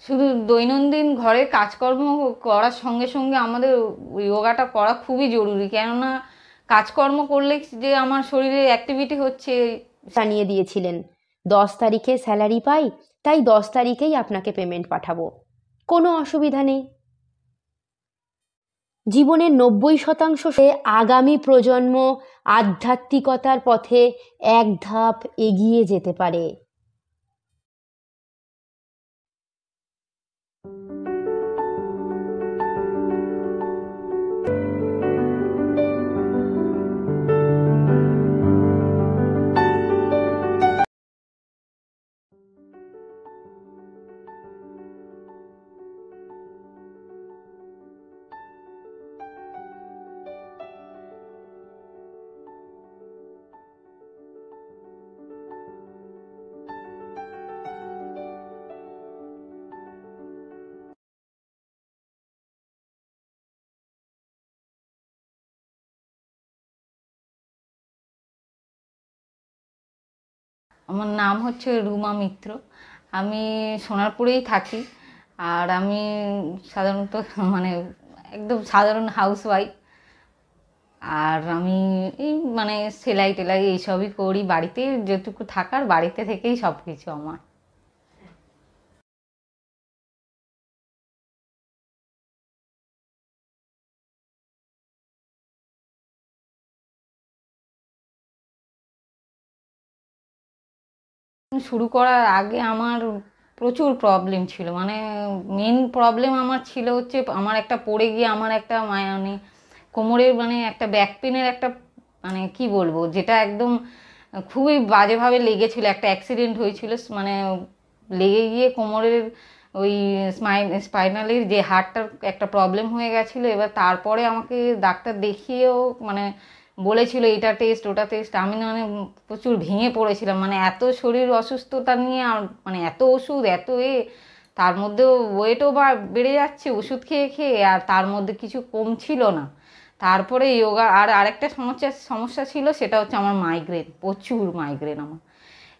শুধু দৈনন্দিন ঘরের কাজকর্ম করার সঙ্গে সঙ্গে আমাদের যোগাটা করা খুবই জরুরি, কেননা কাজকর্ম করলে যে আমার শরীরে অ্যাক্টিভিটি হচ্ছে। জানিয়ে দিয়েছিলেন 10 তারিখে স্যালারি পাই, তাই 10 তারিখেই আপনাকে পেমেন্ট পাঠাবো, কোনো অসুবিধা নেই। জীবনের 90% সে আগামী প্রজন্ম আধ্যাত্মিকতার পথে এক ধাপ এগিয়ে যেতে পারে। আমার নাম হচ্ছে রুমা মিত্র। আমি সোনারপুরেই থাকি। আর আমি সাধারণত মানে একদম সাধারণ হাউসওয়াইফ। আর আমি এই সেলাই টেলাই এইসবই করি, বাড়িতে যেটুকু থাকার বাড়িতে থেকেই সব কিছু আমার। শুরু করার আগে আমার প্রচুর প্রবলেম ছিল, মেন প্রবলেম আমার ছিল হচ্ছে আমার একটা পড়ে গিয়ে আমার একটা কোমরের একটা ব্যাক পেনের একটা কি বলবো, যেটা একদম খুবই বাজেভাবে লেগেছিল, একটা অ্যাক্সিডেন্ট হয়েছিল। লেগে গিয়ে কোমরের ওই স্পাইনালের যে হাড়টার একটা প্রবলেম হয়ে গেছিলো। এবার তারপরে আমাকে ডাক্তার দেখিয়েও বলেছিল এটা টেস্ট ওটা টেস্ট। আমি প্রচুর ভেঙে পড়েছিলাম, এত শরীর অসুস্থতা নিয়ে, আর এত ওষুধ এত তার মধ্যেও ওয়েটও বেড়ে যাচ্ছে ওষুধ খেয়ে খেয়ে, আর তার মধ্যে কিছু কমছিল না। তারপরে যোগা আর আরেকটা সমস্যা ছিল, সেটা হচ্ছে আমার মাইগ্রেন, প্রচুর মাইগ্রেন আমার।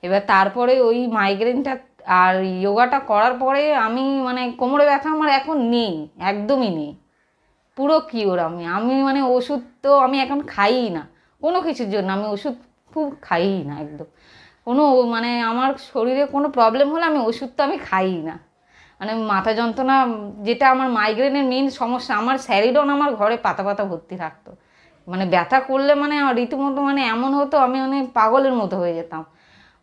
এবার তারপরে ওই মাইগ্রেনটা আর যোগাটা করার পরে আমি কোমরে ব্যথা আমার এখন নেই, একদমই নেই, পুরো কিওর। আমি আমি ওষুধ তো আমি এখন খাইই না, কোনো কিছুর জন্য আমি ওষুধ খুব খাইই না একদম। কোনো আমার শরীরে কোনো প্রবলেম হলে আমি ওষুধ তো আমি খাইই না। মাথা যন্ত্রণা, যেটা আমার মাইগ্রেনের মেন সমস্যা, আমার স্যারিডন আমার ঘরে পাতা পাতা ভর্তি থাকতো। ব্যথা করলে রীতিমতো এমন হতো, আমি পাগলের মতো হয়ে যেতাম।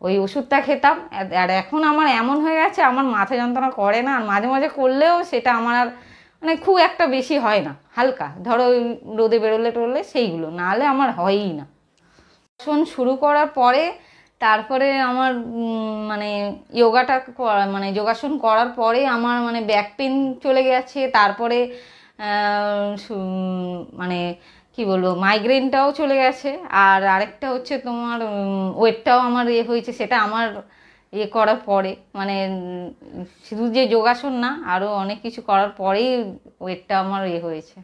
ওই ওষুধটা খেতাম। আর এখন আমার এমন হয়ে গেছে, আমার মাথা যন্ত্রণা করে না, আর মাঝে মাঝে করলেও সেটা আমার আর খুব একটা বেশি হয় না, হালকা, ধরো ওই রোদে বেরোলে টোলে সেইগুলো, নাহলে আমার হয়ই না। শুরু করার পরে তারপরে আমার যোগাটা যোগাসন করার পরে আমার ব্যাক পেন চলে গেছে। তারপরে কি বলবো, মাইগ্রেনটাও চলে গেছে। আর আরেকটা হচ্ছে তোমার ওয়েটটাও আমার হয়েছে, সেটা আমার করার পরে শুধু যে যোগাসন না, আরও অনেক কিছু করার পরেই ওয়েটটা আমার হয়েছে।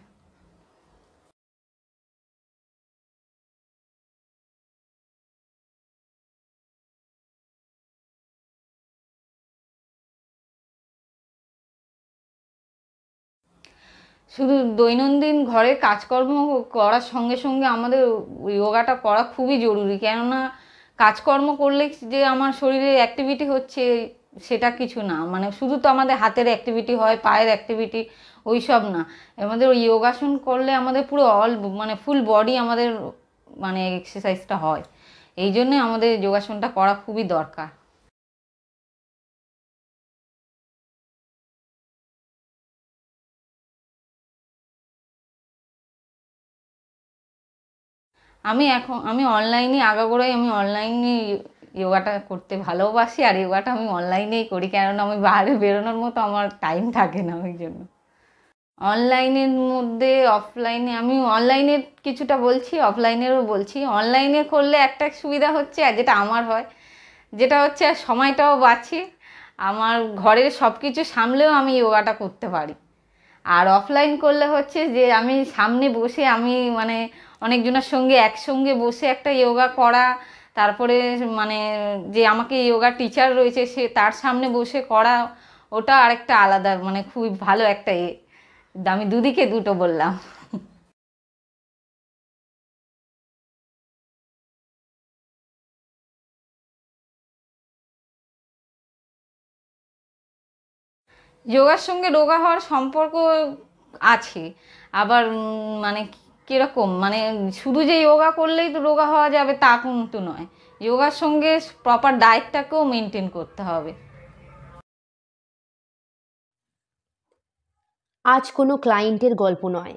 শুধু দৈনন্দিন ঘরের কাজকর্ম করার সঙ্গে সঙ্গে আমাদের যোগাটা করা খুবই জরুরি, কেননা কাজকর্ম করলে যে আমার শরীরে অ্যাক্টিভিটি হচ্ছে সেটা কিছু না। শুধু তো আমাদের হাতের অ্যাক্টিভিটি হয়, পায়ের অ্যাক্টিভিটি ওই সব না। আমাদের ওই যোগাসন করলে আমাদের পুরো ফুল বডি আমাদের এক্সারসাইজটা হয়। এই জন্যে আমাদের যোগাসনটা করা খুবই দরকার। আমি অনলাইনে আগাগোড়াই আমি অনলাইনে যোগাটা করতে ভালোবাসি, আর যোগাটা আমি অনলাইনেই করি, কেননা আমি বাইরে বেরোনোর মতো আমার টাইম থাকে না ওই জন্য। অনলাইনের মধ্যে অফলাইনে, আমি অনলাইনের কিছুটা বলছি, অফলাইনেরও বলছি। অনলাইনে করলে একটা সুবিধা হচ্ছে, আর যেটা আমার হয়, যেটা হচ্ছে সময়টাও বাঁচে, আমার ঘরের সব কিছু সামলেও আমি যোগাটা করতে পারি। আর অফলাইন করলে হচ্ছে যে আমি সামনে বসে আমি অনেকজনের সঙ্গে একসঙ্গে বসে একটা যোগা করা, তারপরে যে আমাকে যোগা টিচার রয়েছে সে তার সামনে বসে করা, ওটা আরেকটা আলাদা, মানে খুবই ভালো একটা আমি দুদিকে দুটো বললাম। যোগার সঙ্গে রোগা হওয়ার সম্পর্ক আছে, আবার মানে কিরকম, মানে শুধু যে যোগা করলেই তো রোগা হওয়া যাবে তা কিন্তু নয়, যোগার সঙ্গে প্রপার ডায়েটটাকেও মেনটেন করতে হবে। আজ কোনো ক্লায়েন্টের গল্প নয়,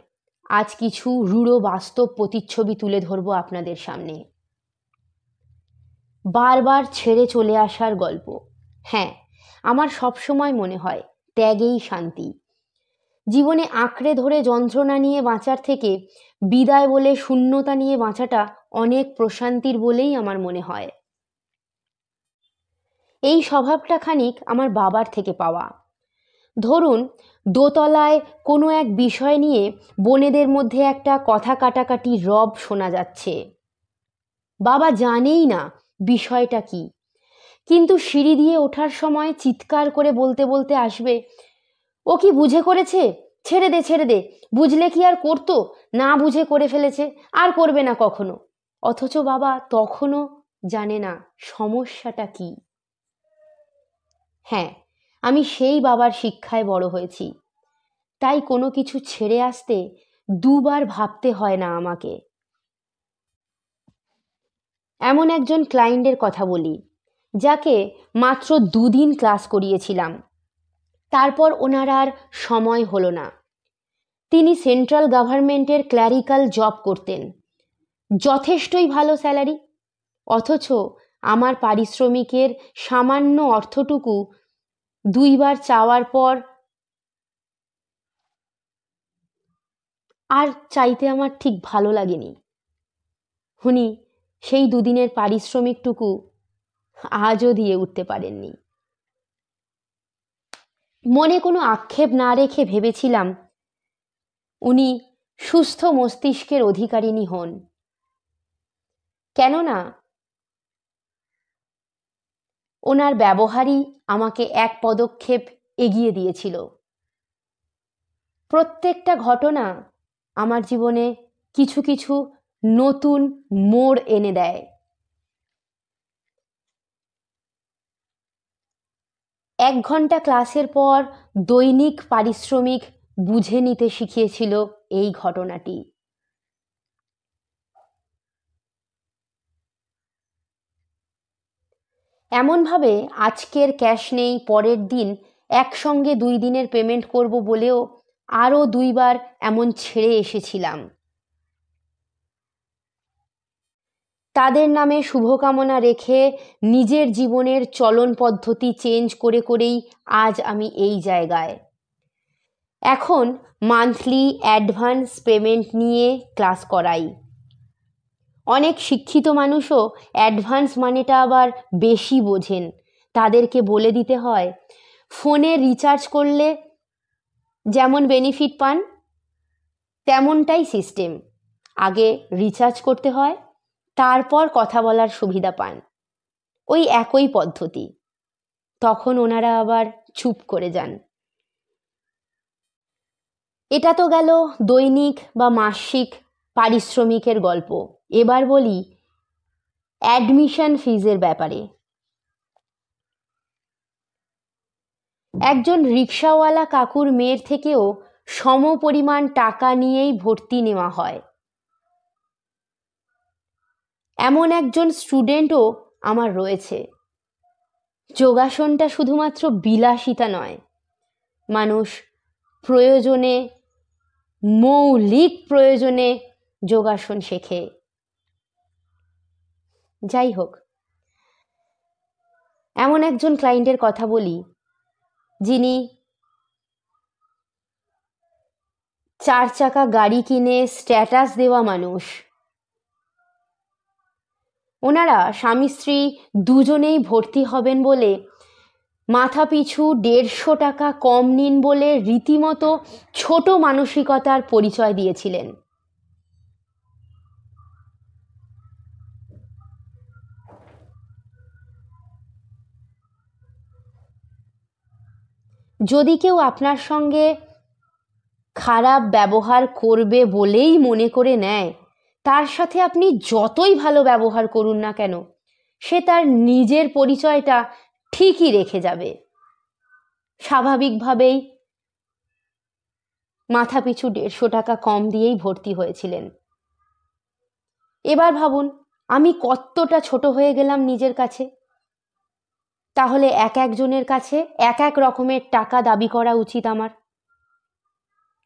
আজ কিছু রূঢ় বাস্তব প্রতিচ্ছবি তুলে ধরবো আপনাদের সামনে। বারবার ছেড়ে চলে আসার গল্প। হ্যাঁ, আমার সবসময় মনে হয় ত্যাগেই শান্তি। জীবনে আঁকড়ে ধরে যন্ত্রণা নিয়ে বাঁচার থেকে বিদায় বলে শূন্যতা নিয়ে বাঁচাটা অনেক প্রশান্তির বলেই আমার মনে হয়। এই স্বভাবটা খানিক আমার বাবার থেকে পাওয়া। ধরুন, দোতলায় কোনো এক বিষয় নিয়ে বোনেদের মধ্যে একটা কথা কাটাকাটি রব শোনা যাচ্ছে। বাবা জানেই না বিষয়টা কি, কিন্তু সিঁড়ি দিয়ে ওঠার সময় চিৎকার করে বলতে বলতে আসবে, ও কি বুঝে করেছে, ছেড়ে দে ছেড়ে দে, বুঝলে কি আর করতো, না বুঝে করে ফেলেছে, আর করবে না কখনো। অথচ বাবা তখনও জানে না সমস্যাটা কি। হ্যাঁ, আমি সেই বাবার শিক্ষায় বড় হয়েছি, তাই কোনো কিছু ছেড়ে আসতে দুবার ভাবতে হয় না আমাকে। এমন একজন ক্লায়েন্টের কথা বলি, যাকে মাত্র 2 দিন ক্লাস করিয়েছিলাম, তারপর ওনার আর সময় হলো না। তিনি সেন্ট্রাল গভর্নমেন্টের ক্ল্যারিক্যাল জব করতেন, যথেষ্টই ভালো স্যালারি, অথচ আমার পারিশ্রমিকের সামান্য অর্থটুকু 2বার চাওয়ার পর আর চাইতে আমার ঠিক ভালো লাগেনি। উনি সেই 2 দিনের পারিশ্রমিকটুকু আজও দিয়ে উঠতে পারেননি। মনে কোনো আক্ষেপ না রেখে ভেবেছিলাম উনি সুস্থ মস্তিষ্কের অধিকারিণী হন, কেননা ওনার ব্যবহারই আমাকে এক পদক্ষেপ এগিয়ে দিয়েছিল। প্রত্যেকটা ঘটনা আমার জীবনে কিছু কিছু নতুন মোড় এনে দেয়। 1 ঘন্টা ক্লাসের পর দৈনিক পারিশ্রমিক বুঝে নিতে শিখিয়েছিল এই ঘটনাটি। এমনভাবে আজকের ক্যাশ নেই, পরের দিন একসঙ্গে 2 দিনের পেমেন্ট করব বলেও আরও 2বার এমন ছেড়ে এসেছিলাম। তাদের নামে শুভকামনা রেখে নিজের জীবনের চলন পদ্ধতি চেঞ্জ করে করেই আজ আমি এই জায়গায়। এখন মান্থলি অ্যাডভান্স পেমেন্ট নিয়ে ক্লাস করাই। অনেক শিক্ষিত মানুষও অ্যাডভান্স মানেটা আবার বেশি বোঝেন। তাদেরকে বলে দিতে হয়, ফোনে রিচার্জ করলে যেমন বেনিফিট পান তেমনটাই সিস্টেম, আগে রিচার্জ করতে হয়, তারপর কথা বলার সুবিধা পান। ওই একই পদ্ধতি। তখন ওনারা আবার চুপ করে যান। এটা তো গেল দৈনিক বা মাসিক পারিশ্রমিকের গল্প। এবার বলি অ্যাডমিশন ফিজের ব্যাপারে। একজন রিক্সাওয়ালা কাকুর মেয়ের থেকেও সমপরিমাণ টাকা নিয়েই ভর্তি নেওয়া হয়। এমন একজন স্টুডেন্টও আমার রয়েছে। যোগাসনটা শুধুমাত্র বিলাসিতা নয়, মানুষ প্রয়োজনে, মৌলিক প্রয়োজনে যোগাসন শেখে। যাই হোক, এমন একজন ক্লায়েন্টের কথা বলি, যিনি 4 চাকা গাড়ি কিনে স্ট্যাটাস দেওয়া মানুষ। ওনারা স্বামী স্ত্রী দুজনেই ভর্তি হবেন বলে মাথাপিছু 150 টাকা কম নিন বলে রীতিমতো ছোট মানসিকতার পরিচয় দিয়েছিলেন। যদি কেউ আপনার সঙ্গে খারাপ ব্যবহার করবে বলেই মনে করে নেয়, তার সাথে আপনি যতই ভালো ব্যবহার করুন না কেন, সে তার নিজের পরিচয়টা ঠিকই রেখে যাবে। স্বাভাবিকভাবেই মাথাপিছু 150 টাকা কম দিয়েই ভর্তি হয়েছিলেন। এবার ভাবুন আমি কতটা ছোট হয়ে গেলাম নিজের কাছে। তাহলে এক একজনের কাছে এক এক রকমের টাকা দাবি করা উচিত আমার।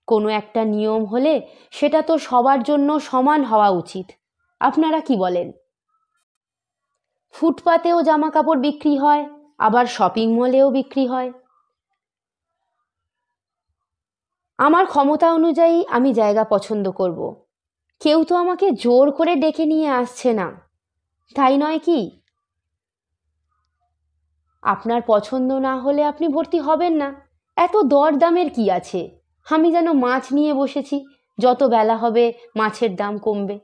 কোনো একটা নিয়ম হলে সেটা তো সবার জন্য সমান হওয়া উচিত। আপনারা কি বলেন? ফুটপাতেও জামা কাপড় বিক্রি হয়, আবার শপিং মলেও বিক্রি হয়। আমার ক্ষমতা অনুযায়ী আমি জায়গা পছন্দ করব। কেউ তো আমাকে জোর করে ডেকে নিয়ে আসছে না, তাই নয় কি? আপনার পছন্দ না হলে আপনি ভর্তি হবেন না, এত দরদামের কি আছে? আমি যেন মাছ নিয়ে বসেছি, যত বেলা হবে মাছের দাম কমবে।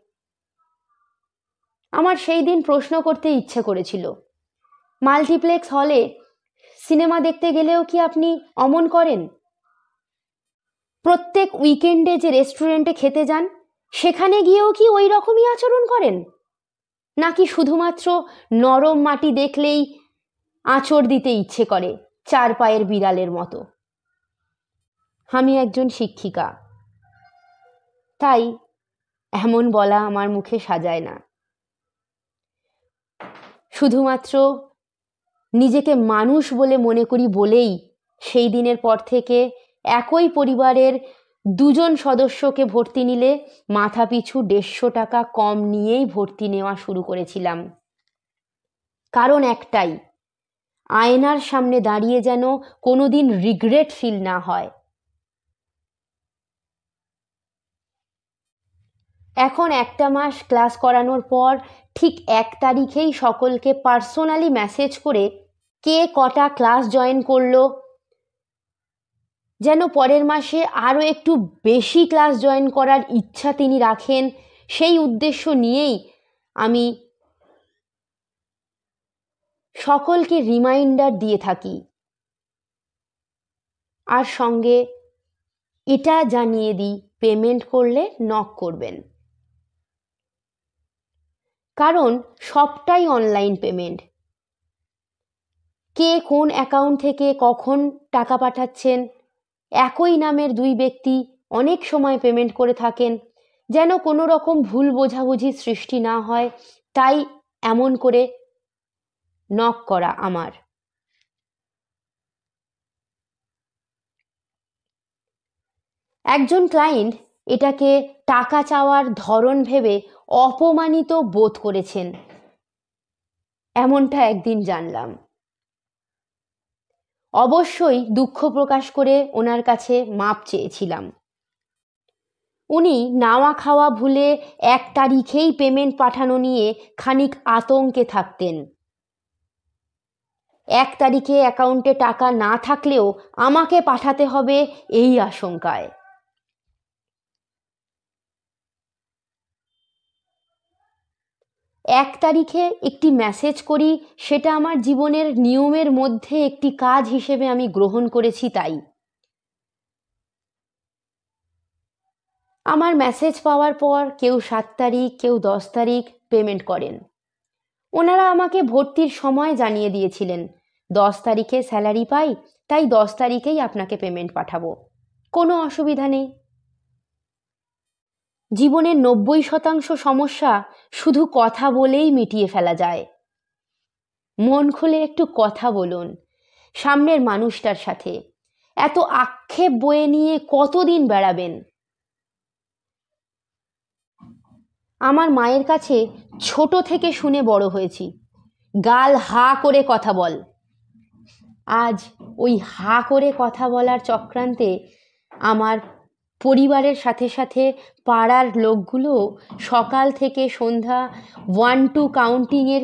আমার সেই দিন প্রশ্ন করতে ইচ্ছে করেছিল, মাল্টিপ্লেক্স হলে সিনেমা দেখতে গেলেও কি আপনি অমন করেন? প্রত্যেক উইকেন্ডে যে রেস্টুরেন্টে খেতে যান, সেখানে গিয়েও কি ওই রকমই আচরণ করেন? নাকি শুধুমাত্র নরম মাটি দেখলেই আঁচড় দিতে ইচ্ছে করে, 4 পায়ের বিড়ালের মতো? আমি একজন শিক্ষিকা, তাই এমন বলা আমার মুখে সাজায় না। শুধুমাত্র নিজেকে মানুষ বলে মনে করি বলেই সেই দিনের পর থেকে একই পরিবারের 2 জন সদস্যকে ভর্তি নিলে মাথাপিছু 150 টাকা কম নিয়েই ভর্তি নেওয়া শুরু করেছিলাম। কারণ একটাই, আয়নার সামনে দাঁড়িয়ে যেন কোনোদিন রিগ্রেট ফিল না হয়। এখন একটা মাস ক্লাস করানোর পর ঠিক 1 তারিখেই সকলকে পার্সোনালি মেসেজ করে কে কটা ক্লাস জয়েন করলো, যেন পরের মাসে আরও একটু বেশি ক্লাস জয়েন করার ইচ্ছা তিনি রাখেন, সেই উদ্দেশ্য নিয়েই আমি সকলকে রিমাইন্ডার দিয়ে থাকি। আর সঙ্গে এটা জানিয়ে দিই, পেমেন্ট করলে নক করবেন। কারণ সবটাই অনলাইন পেমেন্ট। কে কোন অ্যাকাউন্ট থেকে কখন টাকা পাঠাচ্ছেন, একই নামের 2 ব্যক্তি অনেক সময় পেমেন্ট করে থাকেন, যেন কোনো রকম ভুল বোঝাবুঝি সৃষ্টি না হয়, তাই এমন করে নক করা আমার। একজন ক্লায়েন্ট এটাকে টাকা চাওয়ার ধরন ভেবে অপমানিত বোধ করেছেন, এমনটা একদিন জানলাম। অবশ্যই দুঃখ প্রকাশ করে ওনার কাছে মাপ চেয়েছিলাম। উনি নাওয়া খাওয়া ভুলে 1 তারিখেই পেমেন্ট পাঠানো নিয়ে খানিক আতঙ্কে থাকতেন। 1 তারিখে অ্যাকাউন্টে টাকা না থাকলেও আমাকে পাঠাতে হবে এই আশঙ্কায়। 1 তারিখে একটি মেসেজ করি, সেটা আমার জীবনের নিয়মের মধ্যে একটি কাজ হিসেবে আমি গ্রহণ করেছি। তাই আমার মেসেজ পাওয়ার পর কেউ 7 তারিখ, কেউ 10 তারিখ পেমেন্ট করেন। ওনারা আমাকে ভর্তির সময় জানিয়ে দিয়েছিলেন, 10 তারিখে স্যালারি পাই, তাই 10 তারিখেই আপনাকে পেমেন্ট পাঠাবো, কোনো অসুবিধা নেই। জীবনের 90% সমস্যা শুধু কথা বলেই মিটিয়ে ফেলা যায়। মন খুলে একটু কথা বলুন সামনের মানুষটার সাথে। এত আক্ষেপ বয়ে নিয়ে কতদিন বেড়াবেন? আমার মায়ের কাছে ছোট থেকে শুনে বড় হয়েছি, গাল হা করে কথা বল। আজ ওই হা করে কথা বলার চক্রান্তে আমার পরিবারের সাথে সাথে পাড়ার লোকগুলো সকাল থেকে সন্ধ্যা 1-2 কাউন্টিংয়ের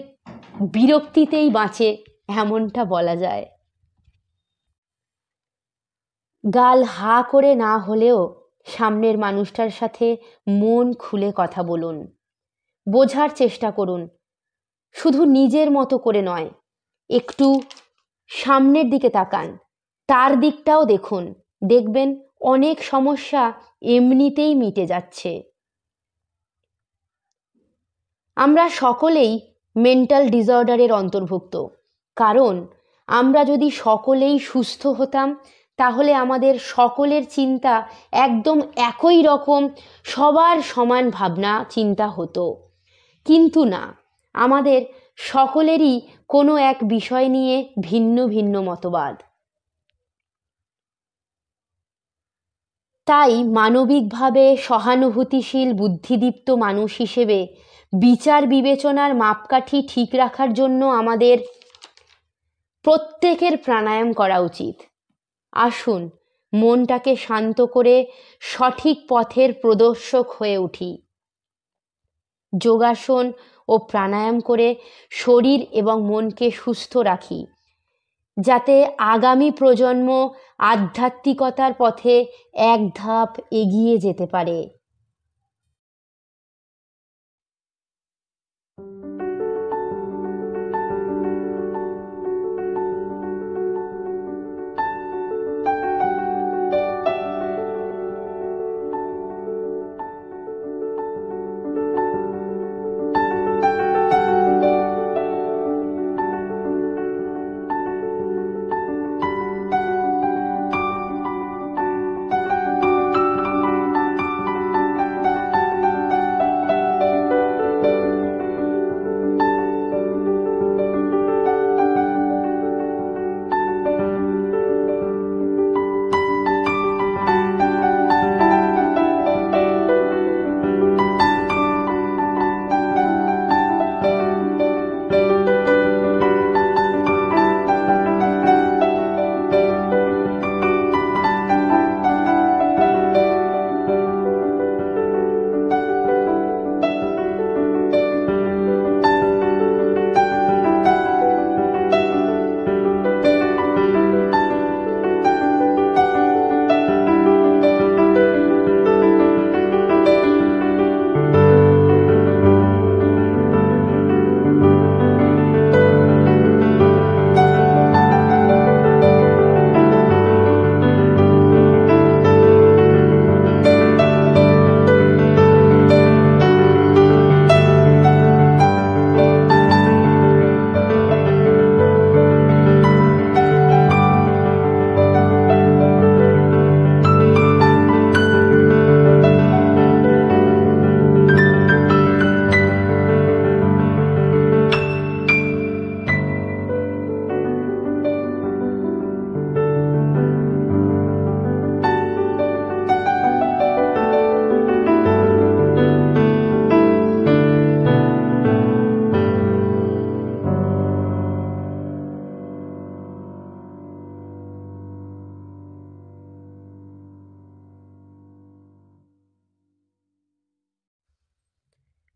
বিরক্তিতেই বাঁচে, এমনটা বলা যায়। গাল হা করে না হলেও সামনের মানুষটার সাথে মন খুলে কথা বলুন, বোঝার চেষ্টা করুন। শুধু নিজের মতো করে নয়, একটু সামনের দিকে তাকান, তার দিকটাও দেখুন, দেখবেন অনেক সমস্যা এমনিতেই মিটে যাচ্ছে। আমরা সকলেই মেন্টাল ডিসঅর্ডারের অন্তর্ভুক্ত, কারণ আমরা যদি সকলেই সুস্থ হতাম তাহলে আমাদের সকলের চিন্তা একদম একই রকম, সবার সমান ভাবনা চিন্তা হতো। কিন্তু না, আমাদের সকলেরই কোনো এক বিষয় নিয়ে ভিন্ন ভিন্ন মতবাদ। তাই মানবিকভাবে সহানুভূতিশীল বুদ্ধিদীপ্ত মানুষ হিসেবে বিচার বিবেচনার মাপকাঠি ঠিক রাখার জন্য আমাদের প্রত্যেকের প্রাণায়াম করা উচিত। আসুন মনটাকে শান্ত করে সঠিক পথের প্রদর্শক হয়ে উঠি। যোগাসন ও প্রাণায়াম করে শরীর এবং মনকে সুস্থ রাখি, যাতে আগামী প্রজন্ম আধ্যাত্মিকতার পথে এক ধাপ এগিয়ে যেতে পারে।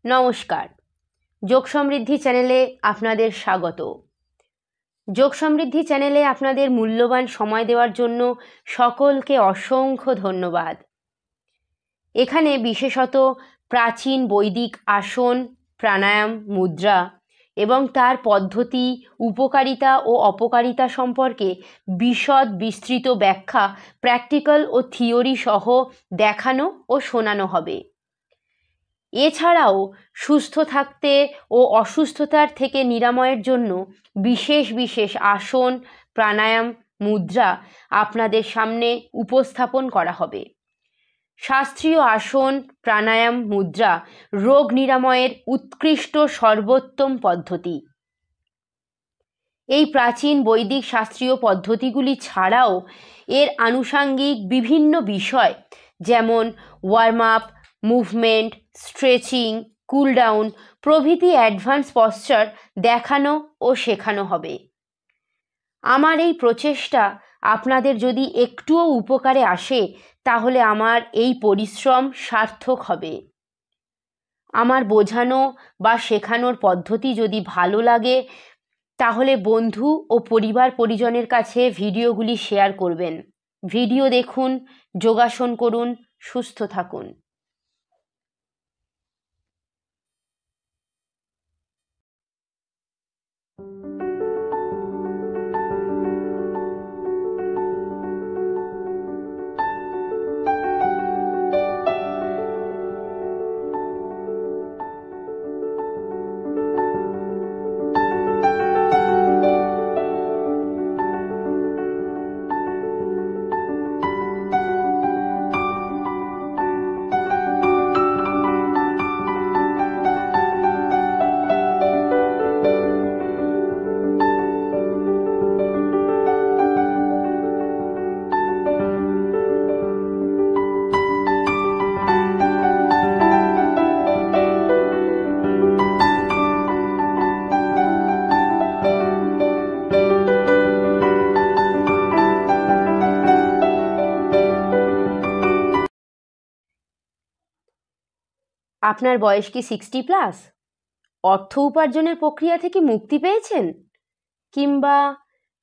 নমস্কার, যোগ সমৃদ্ধি চ্যানেলে আপনাদের স্বাগত। যোগ সমৃদ্ধি চ্যানেলে আপনাদের মূল্যবান সময় দেওয়ার জন্য সকলকে অসংখ্য ধন্যবাদ। এখানে বিশেষত প্রাচীন বৈদিক আসন, প্রাণায়াম, মুদ্রা এবং তার পদ্ধতি, উপকারিতা ও অপকারিতা সম্পর্কে বিশদ বিস্তৃত ব্যাখ্যা প্র্যাকটিক্যাল ও থিওরি সহ দেখানো ও শোনানো হবে। এছাড়াও সুস্থ থাকতে ও অসুস্থতার থেকে নিরাময়ের জন্য বিশেষ বিশেষ আসন, প্রাণায়াম, মুদ্রা আপনাদের সামনে উপস্থাপন করা হবে। শাস্ত্রীয় আসন, প্রাণায়াম, মুদ্রা রোগ নিরাময়ের উৎকৃষ্ট সর্বোত্তম পদ্ধতি। এই প্রাচীন বৈদিক শাস্ত্রীয় পদ্ধতিগুলি ছাড়াও এর আনুষাঙ্গিক বিভিন্ন বিষয় যেমন warm up, movement, stretching, cooldown প্রভৃতি অ্যাডভান্স পশ্চার দেখানো ও শেখানো হবে। আমার এই প্রচেষ্টা আপনাদের যদি একটুও উপকারে আসে তাহলে আমার এই পরিশ্রম সার্থক হবে। আমার বোঝানো বা শেখানোর পদ্ধতি যদি ভালো লাগে তাহলে বন্ধু ও পরিবার পরিজনের কাছে ভিডিওগুলি শেয়ার করবেন। ভিডিও দেখুন, যোগাসন করুন, সুস্থ থাকুন। আপনার বয়স কি 60+? অর্থ উপার্জনের প্রক্রিয়া থেকে মুক্তি পেয়েছেন, কিংবা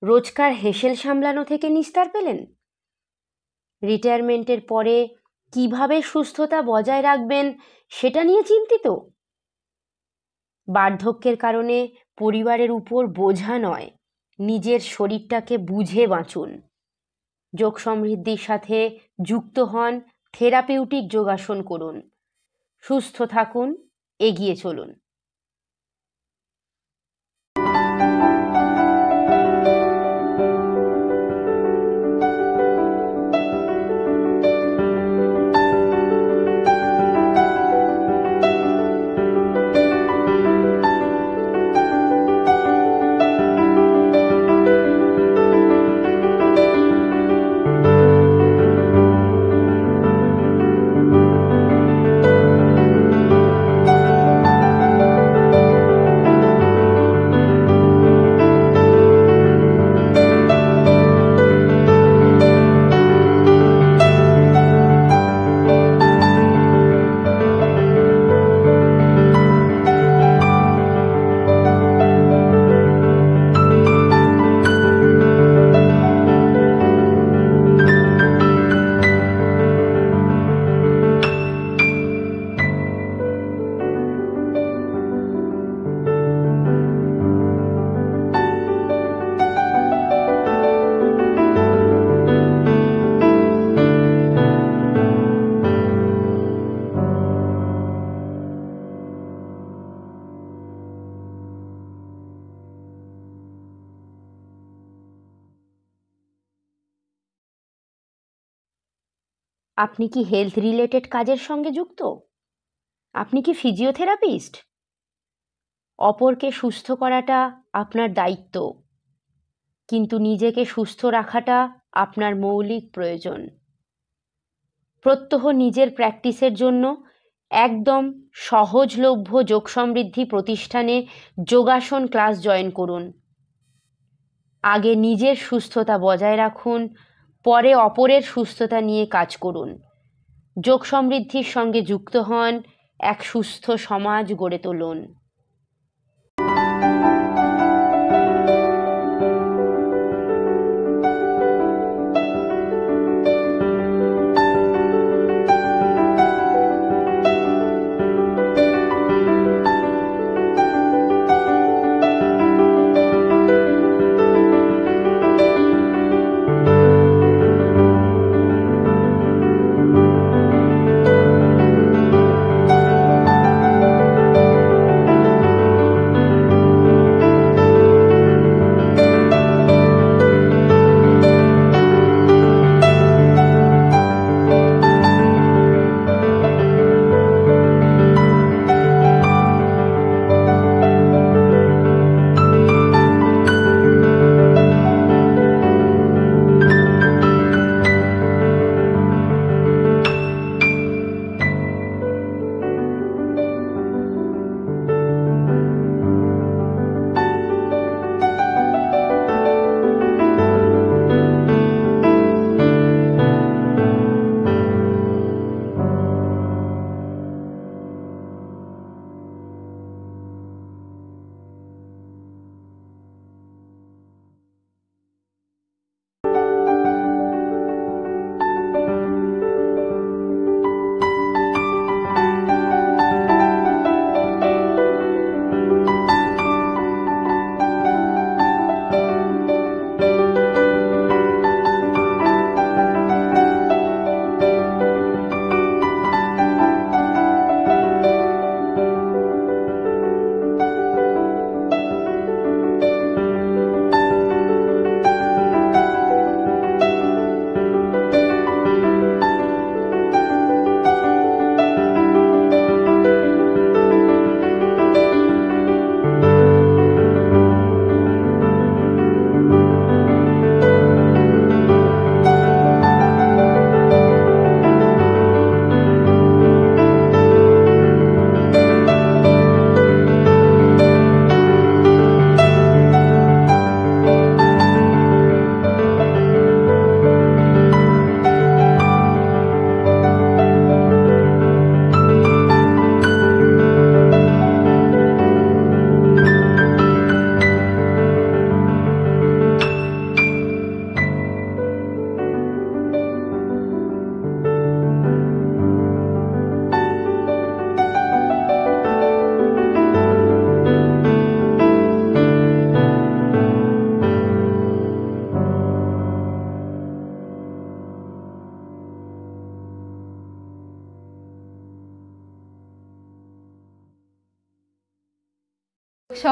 রোজকার হেসেল সামলানো থেকে নিস্তার পেলেন? রিটায়ারমেন্টের পরে কিভাবে সুস্থতা বজায় রাখবেন সেটা নিয়ে চিন্তিত? বার্ধক্যের কারণে পরিবারের উপর বোঝা নয়, নিজের শরীরটাকে বুঝে বাঁচুন। যোগ সমৃদ্ধির সাথে যুক্ত হন, থেরাপিউটিক যোগাসন করুন। সুস্থ থাকুন, এগিয়ে চলুন। আপনি কি হেলথ রিলেটেড কাজের সঙ্গে যুক্ত? আপনি কি ফিজিওথেরাপিস্ট? অপরকে সুস্থ করাটা আপনার দায়িত্ব, কিন্তু নিজেকে সুস্থ রাখাটা আপনার মৌলিক প্রয়োজন। প্রত্যহ নিজের প্র্যাকটিসের জন্য একদম সহজলভ্য যোগ সমৃদ্ধি প্রতিষ্ঠানে যোগাসন ক্লাস জয়েন করুন। আগে নিজের সুস্থতা বজায় রাখুন, পরে অপরের সুস্থতা নিয়ে কাজ করুন। যোগ সমৃদ্ধির সঙ্গে যুক্ত হন, এক সুস্থ সমাজ গড়ে তুলুন।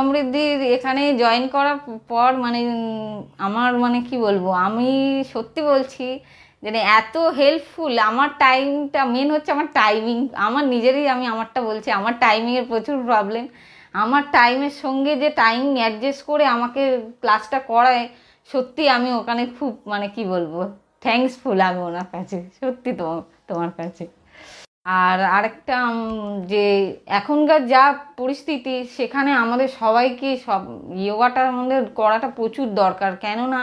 সমৃদ্ধির এখানে জয়েন করার পর মানে আমার মানে কি বলবো, আমি সত্যি বলছি যে এত হেল্পফুল। আমার টাইমটা মেন হচ্ছে, আমার টাইমিং, আমার নিজেরই, আমি আমারটা বলছি, আমার টাইমিংয়ের প্রচুর প্রবলেম। আমার টাইমের সঙ্গে যে টাইম অ্যাডজাস্ট করে আমাকে ক্লাসটা করায়, সত্যি আমি ওখানে খুব মানে কি বলবো, থ্যাঙ্কসফুল আমি ওনার কাছে, সত্যি তোমার কাছে। আর আরেকটা যে এখনকার যা পরিস্থিতি, সেখানে আমাদের সবাইকে যোগাটা আমাদের করাটা প্রচুর দরকার। কেননা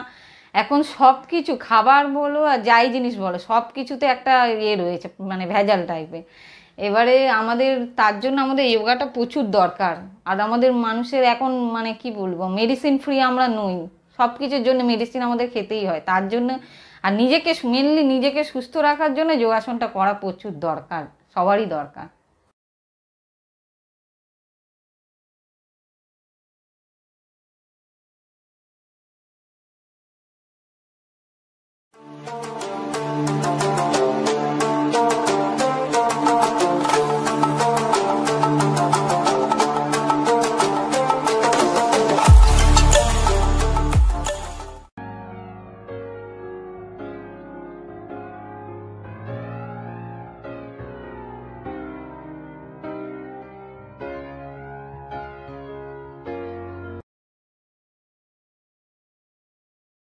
এখন সব কিছু, খাবার বলো আর যাই জিনিস বলো, সব কিছুতে একটা রয়েছে, মানে ভেজাল টাইপের। এবারে আমাদের তার জন্য আমাদের যোগাটা প্রচুর দরকার। আর আমাদের মানুষের এখন মানে কি বলবো, মেডিসিন ফ্রি আমরা নই, সব কিছুর জন্য মেডিসিন আমাদের খেতেই হয়। তার জন্য আর নিজেকে মেনলি নিজেকে সুস্থ রাখার জন্য যোগাসনটা করা প্রচুর দরকার, সবারই দরকার।